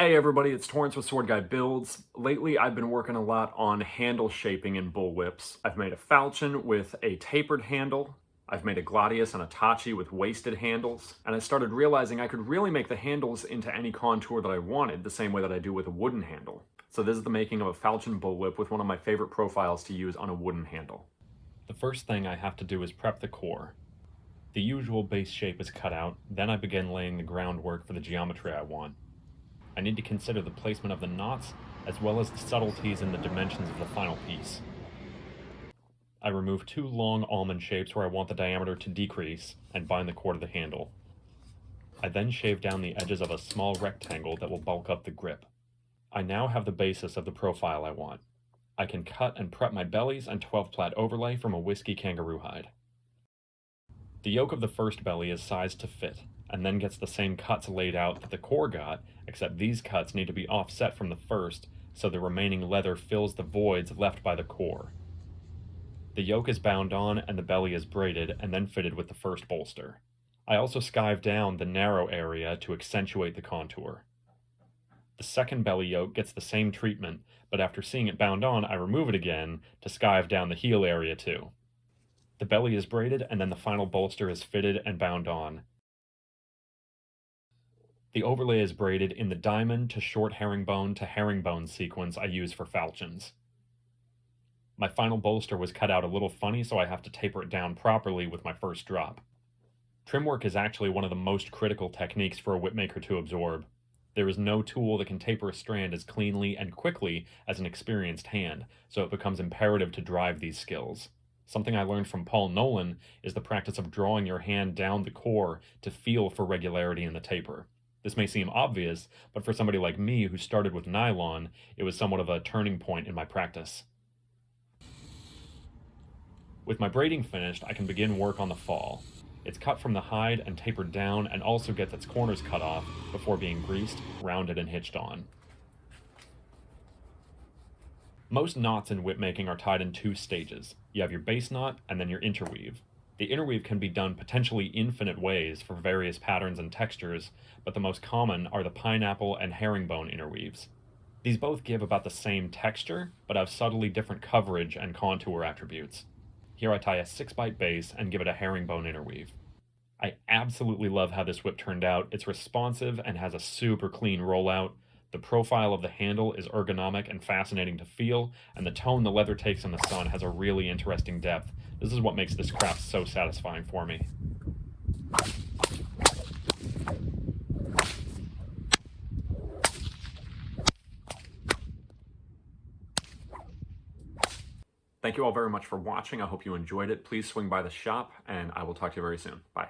Hey everybody, it's Torrance with Sword Guy Builds. Lately I've been working a lot on handle shaping in bullwhips. I've made a falchion with a tapered handle. I've made a gladius and a tachi with wasted handles. And I started realizing I could really make the handles into any contour that I wanted, the same way that I do with a wooden handle. So this is the making of a falchion bullwhip with one of my favorite profiles to use on a wooden handle. The first thing I have to do is prep the core. The usual base shape is cut out, then I begin laying the groundwork for the geometry I want. I need to consider the placement of the knots, as well as the subtleties in the dimensions of the final piece. I remove two long almond shapes where I want the diameter to decrease, and bind the core to the handle. I then shave down the edges of a small rectangle that will bulk up the grip. I now have the basis of the profile I want. I can cut and prep my bellies and 12-plat overlay from a whiskey kangaroo hide. The yoke of the first belly is sized to fit, and then gets the same cuts laid out that the core got, except these cuts need to be offset from the first, so the remaining leather fills the voids left by the core. The yoke is bound on and the belly is braided and then fitted with the first bolster. I also skive down the narrow area to accentuate the contour. The second belly yoke gets the same treatment, but after seeing it bound on, I remove it again to skive down the heel area too. The belly is braided and then the final bolster is fitted and bound on. The overlay is braided in the diamond to short herringbone to herringbone sequence I use for falchions. My final bolster was cut out a little funny, so I have to taper it down properly with my first drop. Trim work is actually one of the most critical techniques for a whipmaker to absorb. There is no tool that can taper a strand as cleanly and quickly as an experienced hand, so it becomes imperative to drive these skills. Something I learned from Paul Nolan is the practice of drawing your hand down the core to feel for regularity in the taper. This may seem obvious, but for somebody like me who started with nylon, it was somewhat of a turning point in my practice. With my braiding finished, I can begin work on the fall. It's cut from the hide and tapered down and also gets its corners cut off before being greased, rounded, and hitched on. Most knots in whipmaking are tied in two stages. You have your base knot and then your interweave. The interweave can be done potentially infinite ways for various patterns and textures, but the most common are the pineapple and herringbone interweaves. These both give about the same texture, but have subtly different coverage and contour attributes. Here I tie a 6-bite base and give it a herringbone interweave. I absolutely love how this whip turned out. It's responsive and has a super clean rollout. The profile of the handle is ergonomic and fascinating to feel, and the tone the leather takes in the sun has a really interesting depth. This is what makes this craft so satisfying for me. Thank you all very much for watching. I hope you enjoyed it. Please swing by the shop, and I will talk to you very soon. Bye.